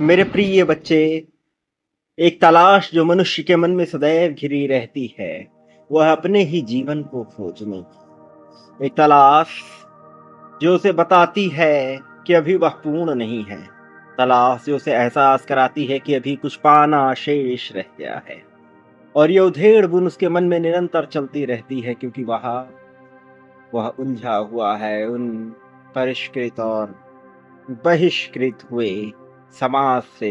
मेरे प्रिय बच्चे, एक तलाश जो मनुष्य के मन में सदैव घिरी रहती है, वह अपने ही जीवन को खोजने की। एक तलाश जो उसे बताती है कि अभी वह पूर्ण नहीं है। तलाश जो उसे एहसास कराती है कि अभी कुछ पाना शेष रह गया है। और ये उधेड़-बुन उसके मन में निरंतर चलती रहती है, क्योंकि वह उलझा हुआ है उन परिष्कृत और बहिष्कृत हुए समाज से,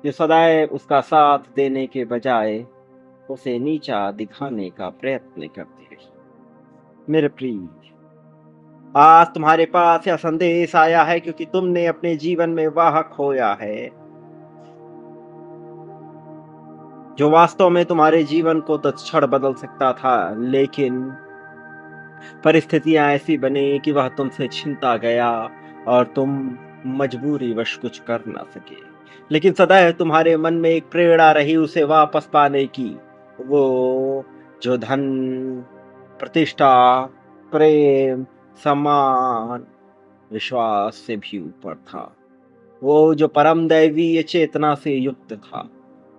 जो सदैव उसका साथ देने के बजाय उसे नीचा दिखाने का प्रयत्न करती रही। मेरे प्रिय, आज तुम्हारे पास यह संदेश आया है क्योंकि तुमने अपने जीवन में वह खोया है जो वास्तव में तुम्हारे जीवन को तत्क्षण बदल सकता था, लेकिन परिस्थितियां ऐसी बनी कि वह तुमसे छिनता गया और तुम मजबूरीवश कुछ कर ना सके। लेकिन सदैव तुम्हारे मन में एक प्रेरणा रही उसे वापस पाने की, वो जो धन, प्रतिष्ठा, प्रेम, सम्मान, विश्वास से भी ऊपर था। वो जो परम दैवीय चेतना से युक्त था,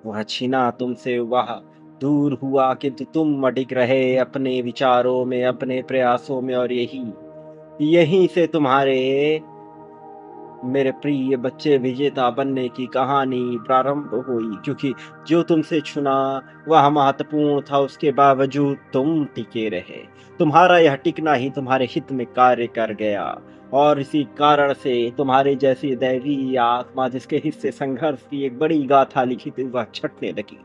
वह छीना तुमसे, वह दूर हुआ, किंतु तुम अडिग रहे अपने विचारों में, अपने प्रयासों में, और यही यहीं से तुम्हारे, मेरे प्रिय बच्चे, विजेता बनने की कहानी प्रारंभ हुई। क्योंकि जो तुमसे छुना वह महत्वपूर्ण था, उसके बावजूद तुम टिके रहे। तुम्हारा यह टिकना ही तुम्हारे हित में कार्य कर गया, और इसी कारण से तुम्हारे जैसी दैवीय आत्मा जिसके हिस्से संघर्ष की एक बड़ी गाथा लिखी थी, वह छटने लगी।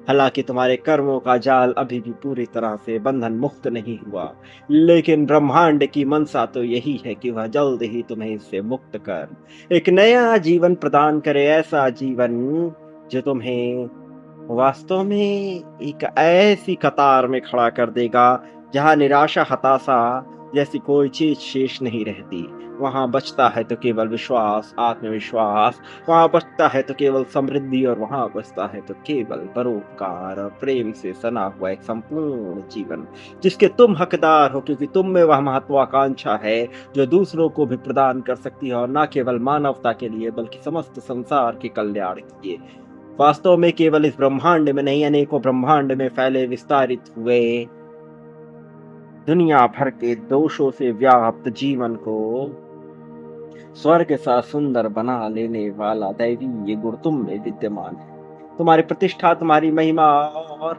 हालांकि तुम्हारे कर्मों का जाल अभी भी पूरी तरह से बंधन मुक्त नहीं हुआ, लेकिन ब्रह्मांड की मनसा तो यही है कि वह जल्द ही तुम्हें इससे मुक्त कर एक नया जीवन प्रदान करे। ऐसा जीवन जो तुम्हें वास्तव में एक ऐसी कतार में खड़ा कर देगा जहां निराशा, हताशा जैसी कोई चीज शेष नहीं रहती। वहां बचता है तो केवल विश्वास, आत्मविश्वास। वहां बचता है तो केवल समृद्धि, और वहां बचता है तो केवल परोपकार और प्रेम से सना हुआ एक संपूर्ण जीवन, जिसके तुम हकदार हो, क्योंकि तुम में वह महत्वाकांक्षा है जो दूसरों को भी प्रदान कर सकती है, और न केवल मानवता के लिए बल्कि समस्त संसार के कल्याण के लिए। वास्तव में केवल इस ब्रह्मांड में नहीं, अनेकों ब्रह्मांड में फैले विस्तारित हुए दुनिया भर के दोषों से व्याप्त जीवन को स्वर्ग सा सुंदर बना लेने वाला दैवी ये गुण तुम में विद्यमान है। तुम्हारी प्रतिष्ठा, तुम्हारी महिमा और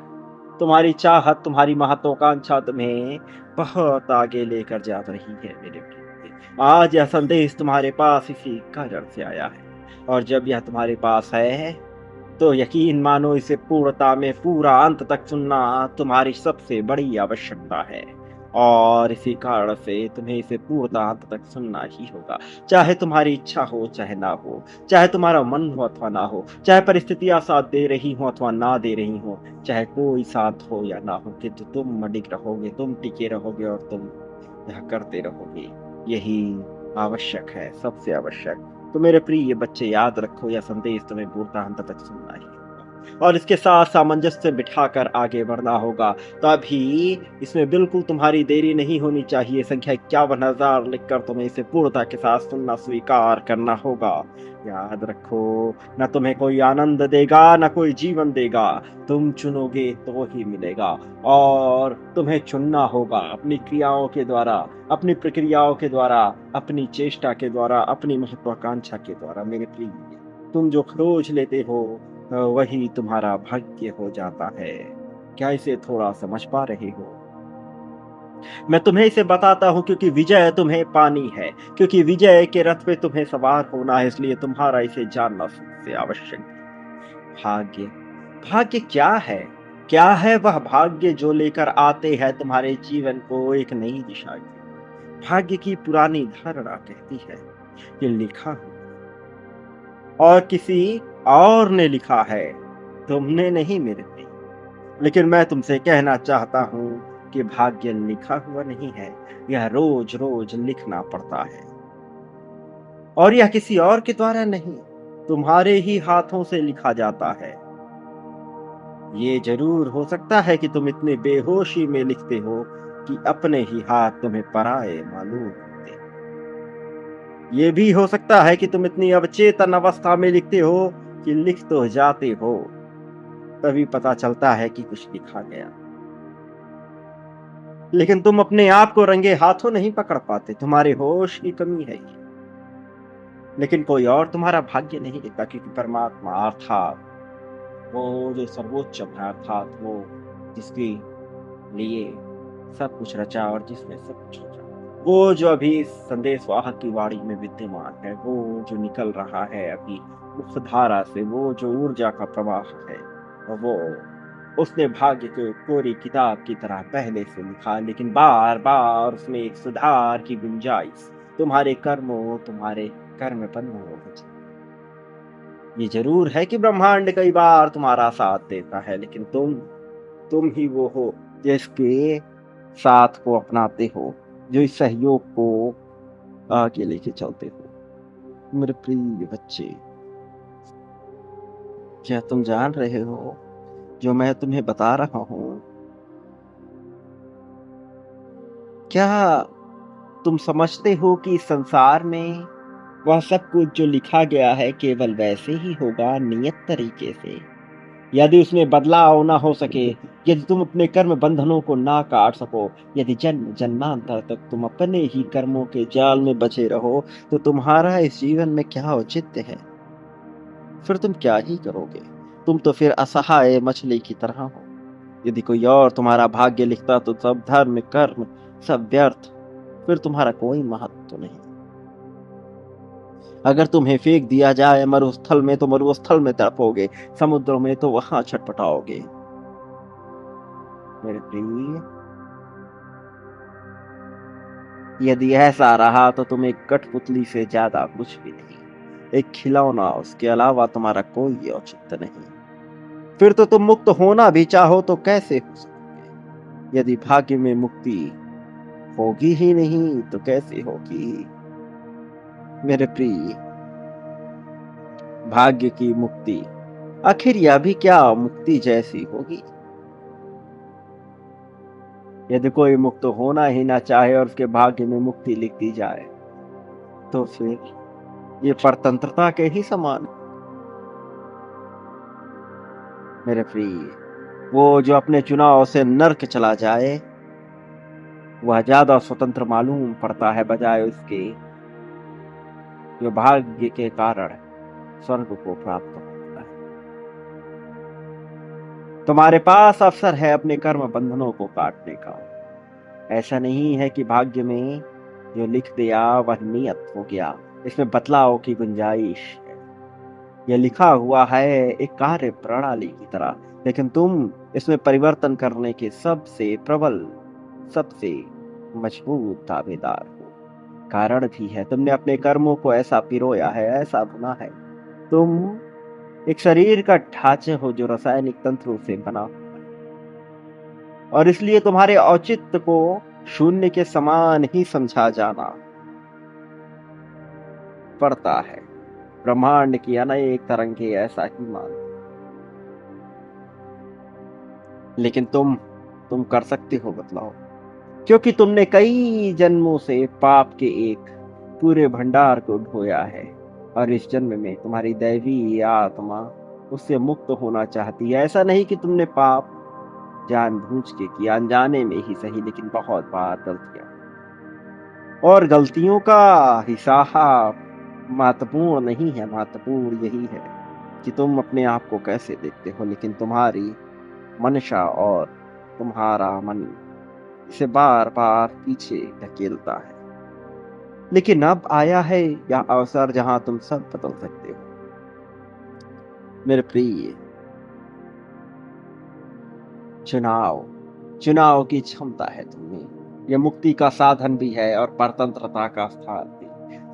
तुम्हारी चाहत, तुम्हारी महत्वाकांक्षा तुम्हें बहुत आगे लेकर जा रही है। मेरे प्रिय, आज यह संदेश तुम्हारे पास इसी कारण से आया है, और जब यह तुम्हारे पास है तो यकीन मानो इसे पूर्णता में पूरा अंत तक सुनना तुम्हारी सबसे बड़ी आवश्यकता है। और इसी कारण से तुम्हें इसे पूर्णता अंत तक सुनना ही होगा, चाहे तुम्हारी इच्छा हो चाहे ना हो, चाहे तुम्हारा मन हो अथवा ना हो, चाहे परिस्थितियां साथ दे रही हो अथवा ना दे रही हो, चाहे कोई साथ हो या ना हो, किंतु तुम अडिग रहोगे, तुम टिके रहोगे, और तुम यह करते रहोगे। यही आवश्यक है, सबसे आवश्यक। तो मेरे प्रिय बच्चे, याद रखो, यह संदेश तुम्हें पूर्णतः अंत तक सुनना ही होगा, और इसके साथ सामंजस्य बिठाकर आगे बढ़ना होगा। तभी इसमें बिल्कुल तुम्हारी देरी नहीं होनी चाहिए। संख्या 51,000 लिखकर तुम्हें इसे पूर्णता के साथ सुनना स्वीकार करना होगा। याद रखो, न तुम्हें कोई आनंद देगा न कोई जीवन देगा, तुम चुनोगे तो ही मिलेगा। और तुम्हें चुनना होगा अपनी क्रियाओं के द्वारा, अपनी प्रक्रियाओं के द्वारा, अपनी चेष्टा के द्वारा, अपनी महत्वाकांक्षा के द्वारा। मेरे प्रिय, तुम जो खोज लेते हो वही तुम्हारा भाग्य हो जाता है। क्या इसे थोड़ा समझ पा रहे हो? मैं तुम्हें इसे बताता हूँ क्योंकि विजय तुम्हें पानी है, क्योंकि विजय के रथ पे तुम्हें सवार होना है, इसलिए तुम्हारा इसे जानना सबसे आवश्यक है। भाग्य, भाग्य क्या है? क्या है वह भाग्य जो लेकर आते हैं तुम्हारे जीवन को एक नई दिशा की? भाग्य की पुरानी धारणा कहती है कि लिखा हुआ, और किसी और ने लिखा है, तुमने नहीं मेरे प्रिय। लेकिन मैं तुमसे कहना चाहता हूँ कि भाग्य लिखा हुआ नहीं है, यह रोज रोज लिखना पड़ता है, और यह किसी और के द्वारा नहीं, तुम्हारे ही हाथों से लिखा जाता है। ये जरूर हो सकता है कि तुम इतने बेहोशी में लिखते हो कि अपने ही हाथ तुम्हें पराये मालूम होते हैं। ये भी हो सकता है कि तुम इतनी अवचेतन अवस्था में लिखते हो कि लिख तो जाते हो, तभी पता चलता है कि कुछ लिखा गया, लेकिन तुम अपने आप को रंगे हाथों नहीं पकड़ पाते। तुम्हारे होश की कमी है ये। लेकिन कोई और तुम्हारा भाग्य नहीं लिखता, क्योंकि परमात्मा अर्थात वो जो सर्वोच्च है, अर्थात वो जिसके लिए सब कुछ रचा और जिसने सब कुछ रचा, वो जो अभी संदेश वाहक की वाणी में विद्यमान है, वो जो निकल रहा है अभी मुखधारा से, वो जो ऊर्जा का प्रवाह है, वो उसने भाग्य को कोरी किताब की तरह पहले से लिखा, लेकिन बार बार उसमें एक सुधार की गुंजाइश तुम्हारे कर्मों, तुम्हारे कर्म बंधनों को। ये जरूर है कि ब्रह्मांड कई बार तुम्हारा साथ देता है, लेकिन तुम ही वो हो जिसके साथ को अपनाते हो, जो इस सहयोग को आगे लेके चलते हो। मेरे प्रिय बच्चे, क्या तुम जान रहे हो जो मैं तुम्हें बता रहा हूँ? क्या तुम समझते हो कि इस संसार में वह सब कुछ जो लिखा गया है केवल वैसे ही होगा, नियत तरीके से? यदि उसमें बदलाव ना हो सके, यदि तुम अपने कर्म बंधनों को ना काट सको, यदि जन्म जन्मांतर तक तुम अपने ही कर्मों के जाल में बचे रहो, तो तुम्हारा इस जीवन में क्या औचित्य है? फिर तुम क्या ही करोगे? तुम तो फिर असहाय मछली की तरह हो। यदि कोई और तुम्हारा भाग्य लिखता तो सब धर्म कर्म सब व्यर्थ, फिर तुम्हारा कोई महत्व नहीं। अगर तुम्हें फेंक दिया जाए मरुस्थल में तो मरुस्थल में तड़पोगे, समुद्र में तो वहां छटपटाओगे। मेरे प्रिय, यदि ऐसा रहा तो तुम एक कठपुतली से ज्यादा कुछ भी नहीं, एक खिलौना, उसके अलावा तुम्हारा कोई औचित्य नहीं। फिर तो तुम मुक्त होना भी चाहो तो कैसे हो सकोगे? यदि भाग्य में मुक्ति होगी ही नहीं तो कैसे होगी? मेरे प्रिय, भाग्य की मुक्ति आखिर यह भी क्या मुक्ति जैसी होगी? यदि कोई मुक्त होना ही ना चाहे और उसके भाग्य में मुक्ति लिख दी जाए, तो फिर ये परतंत्रता के ही समान। मेरे प्रिय, वो जो अपने चुनाव से नर्क चला जाए, वह ज्यादा स्वतंत्र मालूम पड़ता है बजाय उसके जो भाग्य के कारण स्वर्ग को प्राप्त होता है। तुम्हारे पास अवसर है अपने कर्म बंधनों को काटने का। ऐसा नहीं है कि भाग्य में जो लिख दिया वह नियत हो गया, इसमें बदलाव की गुंजाइश है। यह लिखा हुआ है एक कार्य प्रणाली की तरह, लेकिन तुम इसमें परिवर्तन करने के सबसे प्रबल, सबसे मजबूत दावेदार हो। कारण भी है, तुमने अपने कर्मों को ऐसा पिरोया है, ऐसा बुना है। तुम एक शरीर का ढांचे हो जो रासायनिक तंत्रों से बना हुआ है, और इसलिए तुम्हारे औचित्य को शून्य के समान ही समझा जाना पड़ता है। ब्रह्मांड की अनेक तरंगे ऐसा ही मान, लेकिन तुम कर सकते हो बदलाव, क्योंकि तुमने कई जन्मों से पाप के एक पूरे भंडार को ढोया है, और इस जन्म में तुम्हारी दैवी आत्मा उससे मुक्त होना चाहती है। ऐसा नहीं कि तुमने पाप जानबूझ के किया, अनजाने में ही सही, लेकिन बहुत बार गलतियां, और गलतियों का हिसाब महत्वपूर्ण नहीं है। महत्वपूर्ण यही है कि तुम अपने आप को कैसे देखते हो, लेकिन तुम्हारी मंशा और तुम्हारा मन इसे बार बार पीछे धकेलता है। लेकिन अब आया है यह अवसर जहां तुम सब बदल सकते हो। मेरे प्रिय, चुनाव चुनाव की क्षमता है तुम्हें। यह मुक्ति का साधन भी है और परतंत्रता का स्थान भी।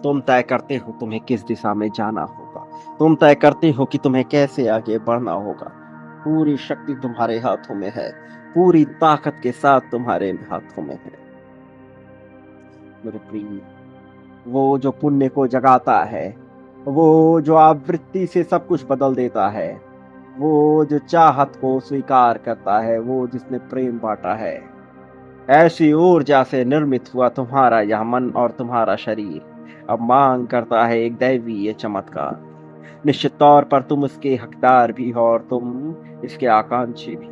तुम तय करते हो तुम्हें किस दिशा में जाना होगा, तुम तय करते हो कि तुम्हें कैसे आगे बढ़ना होगा। पूरी शक्ति तुम्हारे हाथों में है, पूरी ताकत के साथ तुम्हारे हाथों में है। मेरे प्रिय, वो जो पुण्य को जगाता है, वो जो आवृत्ति से सब कुछ बदल देता है, वो जो चाहत को स्वीकार करता है, वो जिसने प्रेम बांटा है, ऐसी ऊर्जा से निर्मित हुआ तुम्हारा यह मन और तुम्हारा शरीर, अब मांग करता है एक दैवी ये चमत्कार। निश्चित तौर पर तुम उसके हकदार भी हो और तुम इसके आकांक्षी भी।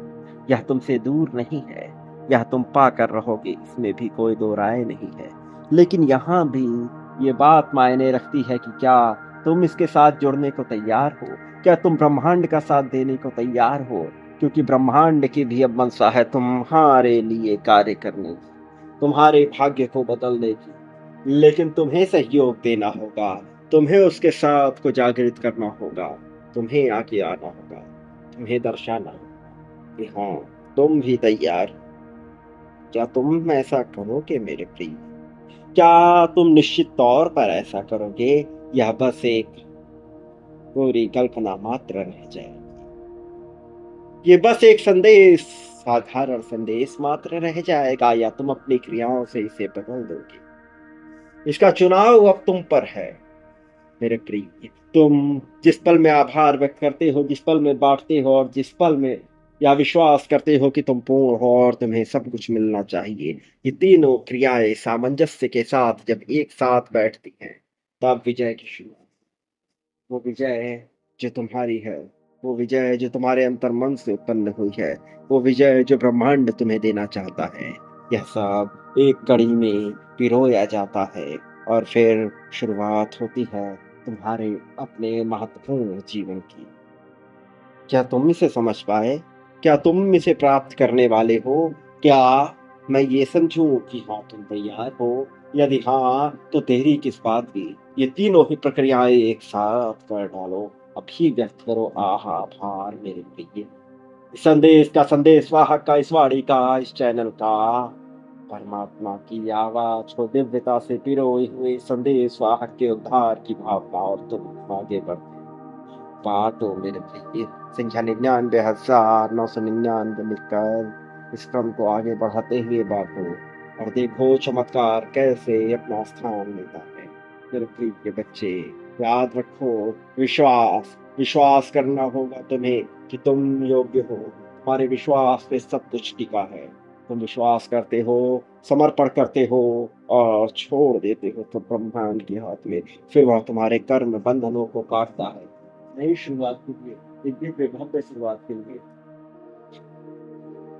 यह तुमसे दूर नहीं है, यह तुम पाकर रहोगे, इसमें भी कोई दो राय नहीं है। लेकिन यहाँ भी ये बात मायने रखती है कि क्या तुम इसके साथ जुड़ने को तैयार हो? क्या तुम ब्रह्मांड का साथ देने को तैयार हो? क्योंकि ब्रह्मांड की भी अब मनसा है तुम्हारे लिए कार्य करने की, तुम्हारे भाग्य को बदलने की। लेकिन तुम्हें सहयोग देना होगा, तुम्हें उसके साथ को जागृत करना होगा, तुम्हें आगे आना होगा, तुम्हें दर्शाना होगा कि हाँ, तुम भी तैयार हो। क्या तुम ऐसा करोगे मेरे प्रिय? क्या तुम निश्चित तौर पर ऐसा करोगे? यह बस एक पूरी कल्पना मात्र रह जाए, ये बस एक संदेश, साधारण संदेश मात्र रह जाएगा, या तुम अपनी क्रियाओं से इसे बदल दोगे? इसका चुनाव अब तुम पर है मेरे प्रिय। तुम जिस पल में आभार व्यक्त करते हो, जिस पल में बांटते हो और जिस पल में या विश्वास करते हो कि तुम पूर्ण हो और तुम्हें सब कुछ मिलना चाहिए, ये तीनों क्रियाएं सामंजस्य के साथ जब एक साथ बैठती हैं, तब विजय की शुरुआत। वो विजय जो तुम्हारी है, वो विजय जो तुम्हारे अंतर्मन से उत्पन्न हुई है, वो विजय जो ब्रह्मांड तुम्हें देना चाहता है, यह सब एक कड़ी में पिरोया जाता है और फिर शुरुआत होती है तुम्हारे अपने महत्वपूर्ण जीवन की। क्या तुम इसे समझ पाए? क्या तुम इसे प्राप्त करने वाले हो? क्या मैं ये समझूं कि हाँ तुम तैयार हो? यदि हाँ, तो देरी किस बात की? ये तीनों ही प्रक्रियाएं एक साथ कर डालो, अभी व्यक्त करो आभार मेरे प्रिय। इस संदेश का संदेश वाहक का, इस वाणी का, इस चैनल का, परमात्मा की आवाज को दिव्यता से पिरोए हुए संदेश वाहक के उद्धार की भावना, और तुम आगे बढ़ बाटो मेरे प्रिय। संख्या 99,999 लिखकर इस क्रम को आगे बढ़ाते हुए बाटो, और देखो चमत्कार कैसे अपना स्थान लेता है। मेरे प्रिय बच्चे, याद रखो, विश्वास विश्वास करना होगा तुम्हें कि तुम योग्य हो। तुम्हारे विश्वास पे सब कुछ टिका है। तुम विश्वास करते हो, समर्पण करते हो और छोड़ देते हो तो ब्रह्मांड के हाथ में, फिर वह तुम्हारे कर्म बंधनों को काटता है। नई शुरुआत के लिए, एक दिव्य भव्य शुरुआत के लिए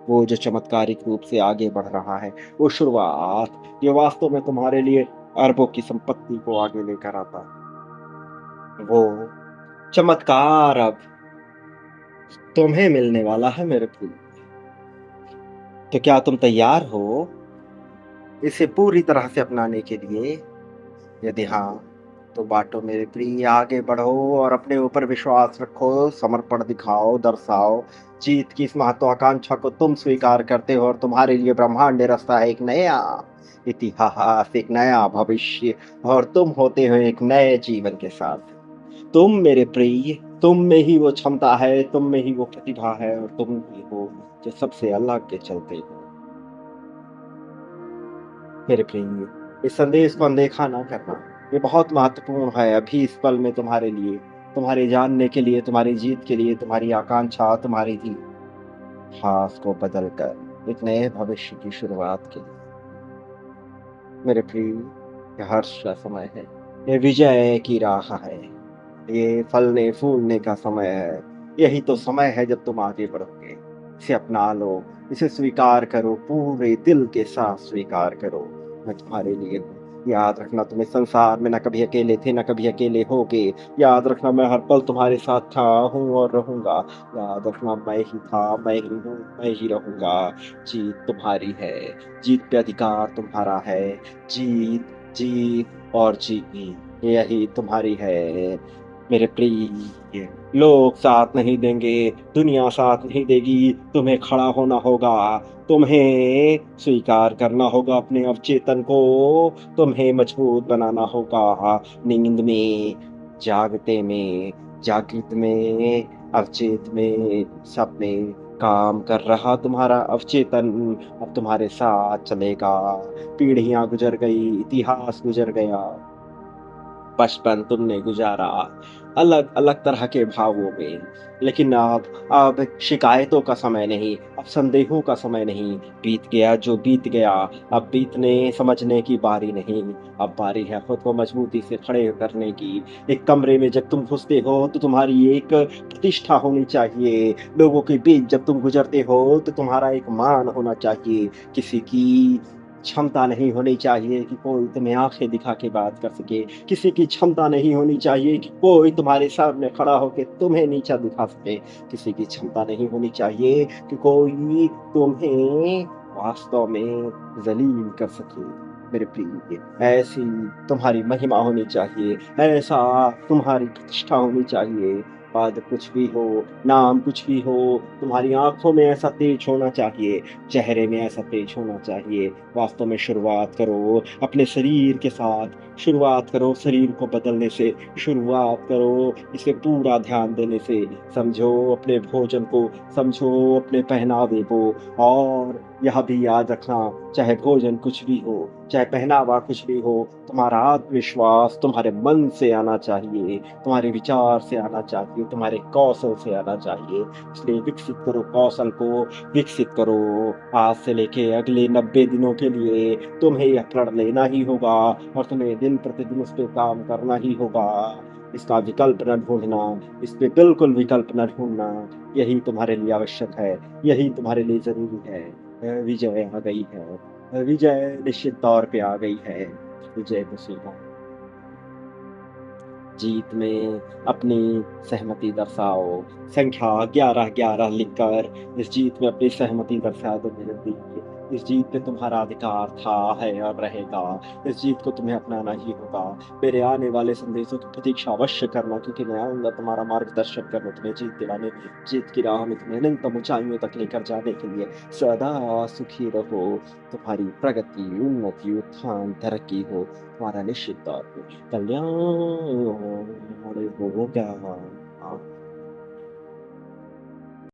वो जो चमत्कारिक रूप से आगे बढ़ रहा है, वो शुरुआत, ये वास्तव में तुम्हारे लिए अरबों की संपत्ति को आगे लेकर आता है। वो चमत्कार अब तुम्हें मिलने वाला है मेरे प्रिय। तो क्या तुम तैयार हो इसे पूरी तरह से अपनाने के लिए? यदि हाँ, तो बाटो मेरे प्रिय, आगे बढ़ो और अपने ऊपर विश्वास रखो, समर्पण दिखाओ, दर्शाओ। जीत की इस महत्वाकांक्षा को तुम स्वीकार करते हो और तुम्हारे लिए ब्रह्मांड रास्ता है एक नया इतिहास, एक नया भविष्य, और तुम होते हो एक नए जीवन के साथ। तुम मेरे प्रिय, तुम में ही वो क्षमता है, तुम में ही वो प्रतिभा है, और तुम ही हो जो सबसे अलग के चलते हो मेरे प्रिय। इस संदेश को अनदेखा ना करना, ये बहुत महत्वपूर्ण है अभी इस पल में तुम्हारे लिए, तुम्हारे जानने के लिए, तुम्हारी जीत के लिए, तुम्हारी आकांक्षा, तुम्हारी इतिहास को बदल कर एक नए भविष्य की शुरुआत के लिए मेरे प्रिय। ये हर्ष का समय है, ये विजय की राह है, ये फलने फूलने का समय है। यही तो समय है जब तुम आगे बढ़ोगे। इसे अपना लो, इसे स्वीकार करो, पूरे दिल के साथ स्वीकार करो। मैं तुम्हारे लिए हूँ। याद रखना, तुम इस संसार में न कभी अकेले थे, न कभी अकेले होगे। याद रखना, मैं हर पल तुम्हारे साथ था, हूँ और रहूंगा। याद रखना, मैं ही था, मैं ही हूँ, मैं ही रहूंगा। जीत तुम्हारी है, जीत पे अधिकार तुम्हारा है। जीत, जीत और जीत, यही तुम्हारी है मेरे प्रिय। लोग साथ नहीं देंगे, दुनिया साथ नहीं देगी, तुम्हें खड़ा होना होगा। तुम्हें स्वीकार करना होगा अपने अवचेतन को, तुम्हें मजबूत बनाना होगा। नींद में, जागते में, जागृत में, अवचेत में, सब में काम कर रहा तुम्हारा अवचेतन अब तुम्हारे साथ चलेगा। पीढ़ियां गुजर गई, इतिहास गुजर गया, बचपन तुमने गुजारा अलग-अलग तरह के भावों में। लेकिन अब शिकायतों का समय नहीं, अब संदेहों का समय नहीं, बीत गया जो बीत गया, अब बीतने समझने की बारी नहीं, अब बारी है खुद को मजबूती से खड़े करने की। एक कमरे में जब तुम घुसते हो तो तुम्हारी एक प्रतिष्ठा होनी चाहिए, लोगों के बीच जब तुम गुज़रते हो तो तुम्हारा एक मान होना चाहिए, किसी की क्षमता नहीं होनी चाहिए कि कोई तुम्हें आँखें दिखा के बात कर सके, किसी की क्षमता नहीं होनी चाहिए कि कोई तुम्हारे सामने खड़ा होके तुम्हें नीचा दिखा सके, किसी की क्षमता नहीं होनी चाहिए कि कोई तुम्हें वास्तव में ज़लील कर सके। मेरे प्रिय, ऐसी तुम्हारी महिमा होनी चाहिए, ऐसा तुम्हारी प्रतिष्ठा होनी चाहिए, पद कुछ भी हो, नाम कुछ भी हो, तुम्हारी आँखों में ऐसा तेज होना चाहिए, चेहरे में ऐसा तेज होना चाहिए। वास्तव में शुरुआत करो अपने शरीर के साथ, शुरुआत करो शरीर को बदलने से, शुरुआत करो इसे पूरा ध्यान देने से। समझो अपने भोजन को, समझो अपने पहनावे को और यह भी याद रखना, चाहे भोजन कुछ भी हो, चाहे पहनावा कुछ भी हो, तुम्हारा आत्मविश्वास तुम्हारे मन से आना चाहिए, तुम्हारे विचार से आना चाहिए, तुम्हारे कौशल से आना चाहिए। इसलिए विकसित करो कौशल को, विकसित करो। आज से लेके अगले 90 दिनों के लिए तुम्हें यह प्रण लेना ही होगा और तुम्हें दिन प्रतिदिन उस पे काम करना ही होगा। इसका विकल्प न ढूँढना, इस पे बिल्कुल विकल्प न ढूँढना, यही तुम्हारे लिए आवश्यक है, यही तुम्हारे लिए ज़रूरी है। विजय आ गई है, विजय निश्चित तौर पे आ गई है। विजय को स्वीकार जीत में अपनी सहमति दर्शाओ। संख्या 11-11 लिखकर इस जीत में अपनी सहमति दर्शा दो मेरे प्रिय। इस जीत पे तुम्हारा अधिकार था, है और रहेगा। इस जीत को तुम्हें अपनाना ही होगा। मेरे आने वाले संदेशों की प्रतीक्षा अवश्य करना क्योंकि मैं आऊँगा तुम्हारा मार्गदर्शन करने, तुम्हें जीत दिलाने, जीत की राह में तुम्हें अनंतम ऊँचाइयों तक लेकर जाने के लिए। सदा सुखी रहो, तुम्हारी प्रगति, उन्नति, उत्थान, तरक्की हो, तुम्हारा निश्चित तौर पे कल्याण होगा।